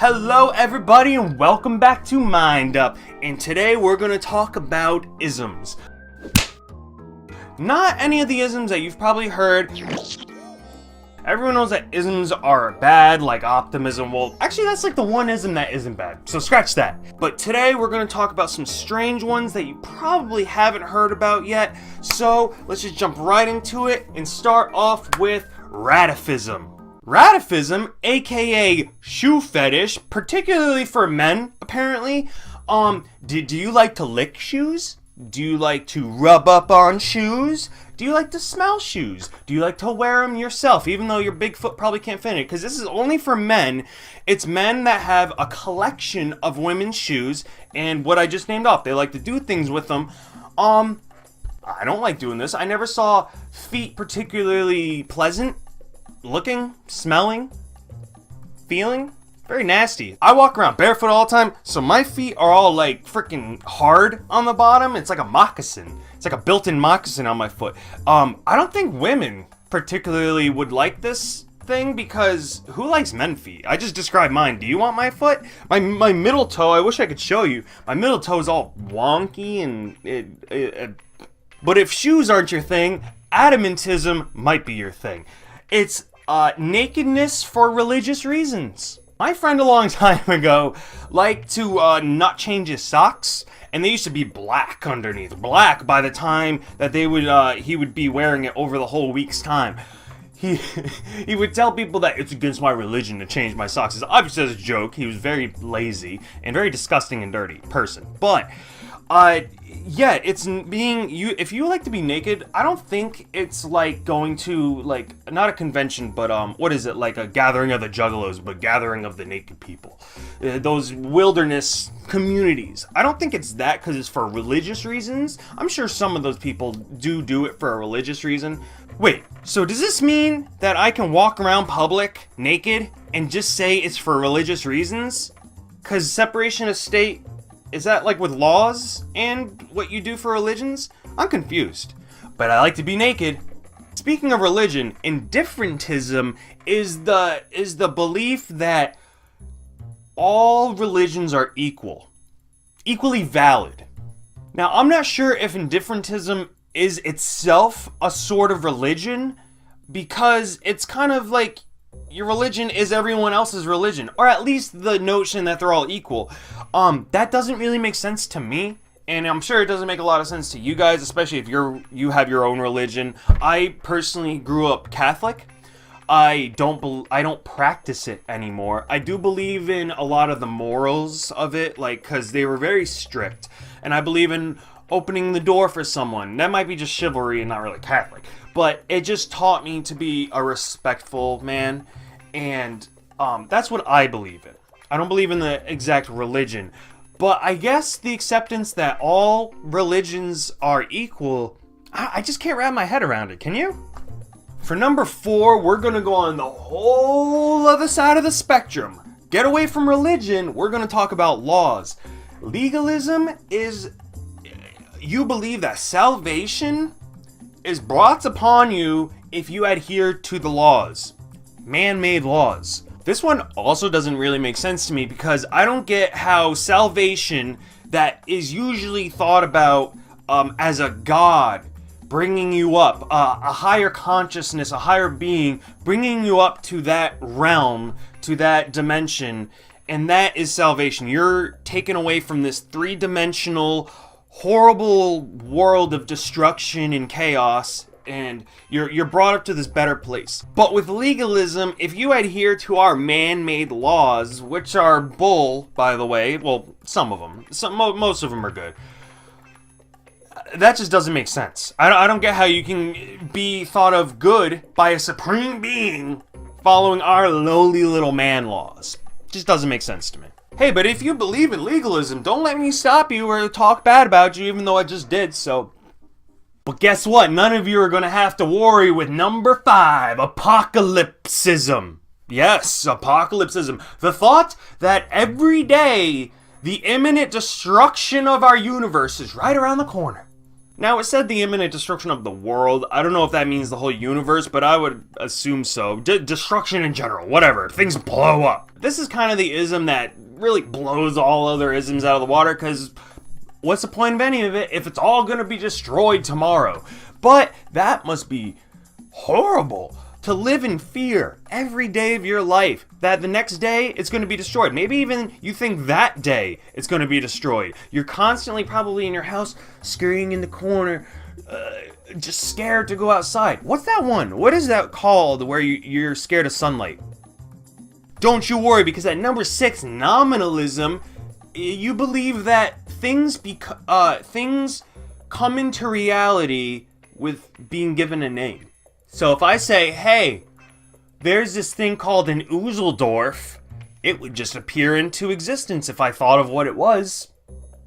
Hello everybody and welcome back to Mind Up, and today we're going to talk about isms. Not any of the isms that you've probably heard. Everyone knows that isms are bad, like optimism. Well, actually that's like the one ism that isn't bad, so scratch that. But today we're going to talk about some strange ones that you probably haven't heard about yet. So let's just jump right into it and start off with RETIFISM. RETIFISM, aka shoe fetish, particularly for men, apparently. Do you like to lick shoes? Do you like to rub up on shoes? Do you like to smell shoes? Do you like to wear them yourself, even though your big foot probably can't fit in it? Because this is only for men. It's men that have a collection of women's shoes, and what I just named off, they like to do things with them. I don't like doing this. I never saw feet particularly pleasant looking, smelling, feeling. Very nasty. I walk around barefoot all the time, so my feet are all like freaking hard on the bottom. It's like a moccasin. It's like a built-in moccasin on my foot. I don't think women particularly would like this thing, because who likes men's feet? I just described mine. Do you want my foot? My middle toe, I wish I could show you. My middle toe is all wonky and but if shoes aren't your thing, ADAMITISM might be your thing. It's nakedness for religious reasons. My friend a long time ago liked to not change his socks, and they used to be black underneath. Black by the time that he would be wearing it over the whole week's time. He would tell people that it's against my religion to change my socks. It's obviously as a joke. He was very lazy and very disgusting and dirty person. But yeah, it's being if you like to be naked, I don't think it's like going to, like, not a convention, but what is it, like a gathering of the juggalos, but gathering of the naked people, those wilderness communities. I don't think it's that, because it's for religious reasons. I'm sure some of those people do it for a religious reason. Wait, so does this mean that I can walk around public naked and just say it's for religious reasons? Because separation of state, is that like with laws and what you do for religions? I'm confused. But I like to be naked. Speaking of religion, indifferentism is the belief that all religions are equally valid. Now, I'm not sure if indifferentism is itself a sort of religion, because it's kind of like your religion is everyone else's religion, or at least the notion that they're all equal. That doesn't really make sense to me, and I'm sure it doesn't make a lot of sense to you guys, especially if you have your own religion. I personally grew up Catholic. I don't practice it anymore. I do believe in a lot of the morals of it, like, because they were very strict, and I believe in opening the door for someone. That might be just chivalry and not really Catholic, but it just taught me to be a respectful man, and that's what I believe in. I don't believe in the exact religion, but I guess the acceptance that all religions are equal, I just can't wrap my head around it. Can you? For number 4, we're going to go on the whole other side of the spectrum. Get away from religion, we're going to talk about laws. Legalism is, you believe that salvation is brought upon you if you adhere to the laws. Man-made laws. This one also doesn't really make sense to me, because I don't get how salvation, that is usually thought about as a god bringing you up, a higher consciousness, a higher being, bringing you up to that realm, to that dimension, and that is salvation. You're taken away from this three-dimensional, horrible world of destruction and chaos, and you're brought up to this better place. But with legalism, if you adhere to our man-made laws, which are bull, by the way, well, some of them, most of them are good, that just doesn't make sense. I don't get how you can be thought of good by a supreme being following our lowly little man laws. Just doesn't make sense to me. Hey, but if you believe in legalism, don't let me stop you or talk bad about you, even though I just did, so. But guess what? None of you are going to have to worry with number 5, Apocalypticism. Yes, Apocalypticism. The thought that every day the imminent destruction of our universe is right around the corner. Now, it said the imminent destruction of the world. I don't know if that means the whole universe, but I would assume so. Destruction in general, whatever. Things blow up. This is kind of the ism that really blows all other isms out of the water, because what's the point of any of it if it's all going to be destroyed tomorrow? But that must be horrible, to live in fear every day of your life that the next day it's going to be destroyed. Maybe even you think that day it's going to be destroyed. You're constantly probably in your house scurrying in the corner, just scared to go outside. What's that one? What is that called where you're scared of sunlight? Don't you worry, because at number 6, nominalism, you believe that things come into reality with being given a name. So if I say, hey, there's this thing called an Useldorf, it would just appear into existence if I thought of what it was.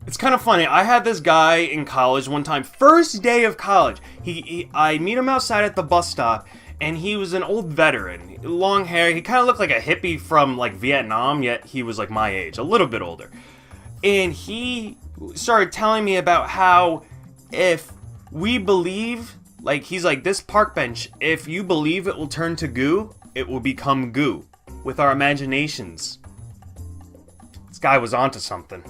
It's kind of funny. I had this guy in college one time, first day of college. I meet him outside at the bus stop, and he was an old veteran, long hair. He kind of looked like a hippie from like Vietnam, yet he was like my age, a little bit older. And he started telling me about how if we believe, like, he's like, this park bench, if you believe it will turn to goo, it will become goo with our imaginations. This guy was onto something.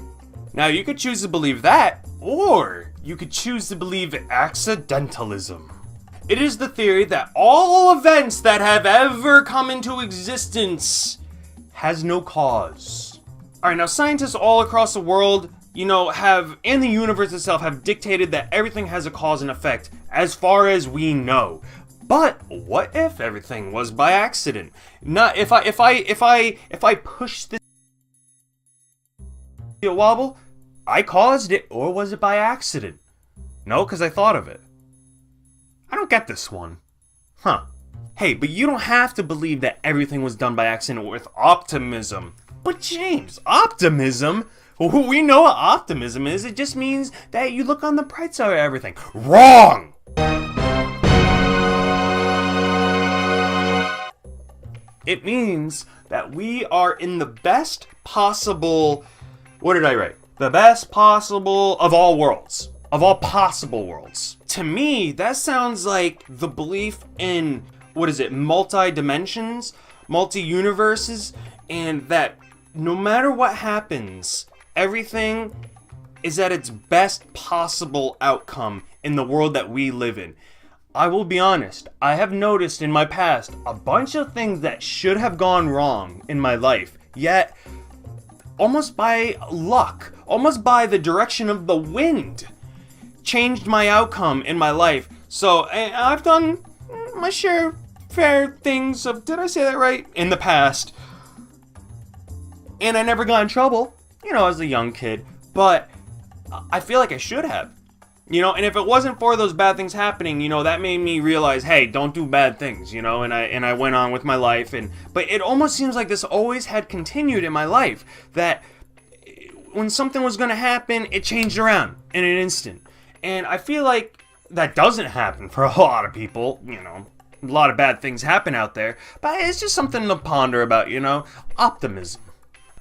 Now, you could choose to believe that, or you could choose to believe accidentalism. It is the theory that all events that have ever come into existence has no cause. Alright, now scientists all across the world, and the universe itself have dictated that everything has a cause and effect, as far as we know. But what if everything was by accident? Not if I push this wobble, I caused it, or was it by accident? No, because I thought of it. I don't get this one. Huh. Hey, but you don't have to believe that everything was done by accident with optimism. But James, optimism? We know what optimism is. It just means that you look on the bright side of everything. Wrong! It means that we are in the best possible... What did I write? The best possible of all worlds. Of all possible worlds. To me, that sounds like the belief in, multi-dimensions, multi-universes, and that no matter what happens, everything is at its best possible outcome in the world that we live in. I will be honest, I have noticed in my past a bunch of things that should have gone wrong in my life, yet almost by luck, almost by the direction of the wind, changed my outcome in my life. So I've done my fair things of, did I say that right? In the past. And I never got in trouble, as a young kid, but I feel like I should have. And if it wasn't for those bad things happening, that made me realize, hey, don't do bad things, and I went on with my life. But it almost seems like this always had continued in my life, that when something was going to happen, it changed around in an instant. And I feel like that doesn't happen for a lot of people, a lot of bad things happen out there, but it's just something to ponder about, optimism.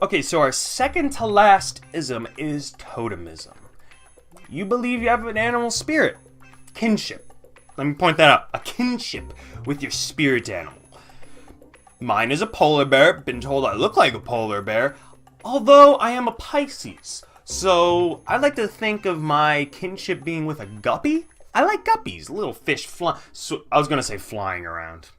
Okay, so our second to last ism is totemism. You believe you have an animal spirit. Kinship. Let me point that out. A kinship with your spirit animal. Mine is a polar bear. Been told I look like a polar bear. Although I am a Pisces. So I like to think of my kinship being with a guppy. I like guppies. Little fish I was going to say flying around.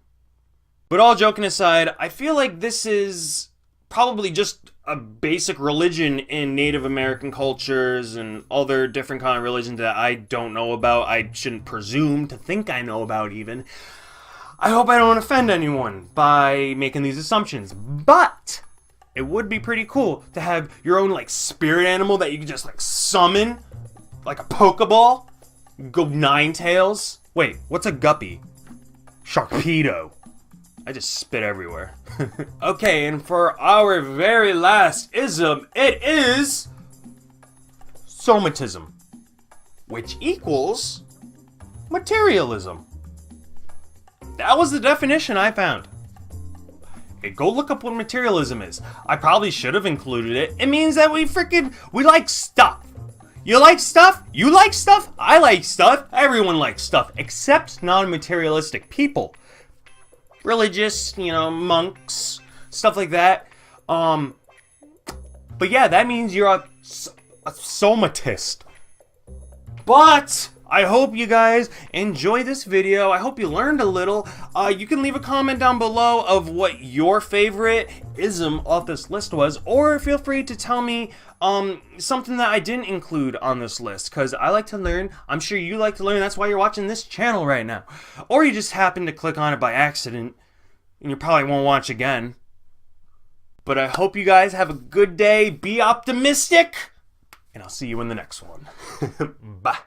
But all joking aside, I feel like this is probably just a basic religion in Native American cultures and other different kind of religions that I don't know about. I shouldn't presume to think I know about even. I hope I don't offend anyone by making these assumptions, but it would be pretty cool to have your own spirit animal that you can just summon, like a Pokeball, go 9 tails. Wait, what's a guppy? Sharpedo. I just spit everywhere. Okay, and for our very last ism, it is somatism, which equals materialism. That was the definition I found. Okay, go look up what materialism is. I probably should have included it. It means that we like stuff. You like stuff? You like stuff? I like stuff. Everyone likes stuff, except non-materialistic people. Religious, you know, monks, stuff like that. But yeah, that means you're a somatist. But I hope you guys enjoy this video. I hope you learned a little. You can leave a comment down below of what your favorite ism off this list was, or feel free to tell me something that I didn't include on this list, because I like to learn. I'm sure you like to learn. That's why you're watching this channel right now. Or you just happen to click on it by accident, and you probably won't watch again. But I hope you guys have a good day. Be optimistic, and I'll see you in the next one. Bye.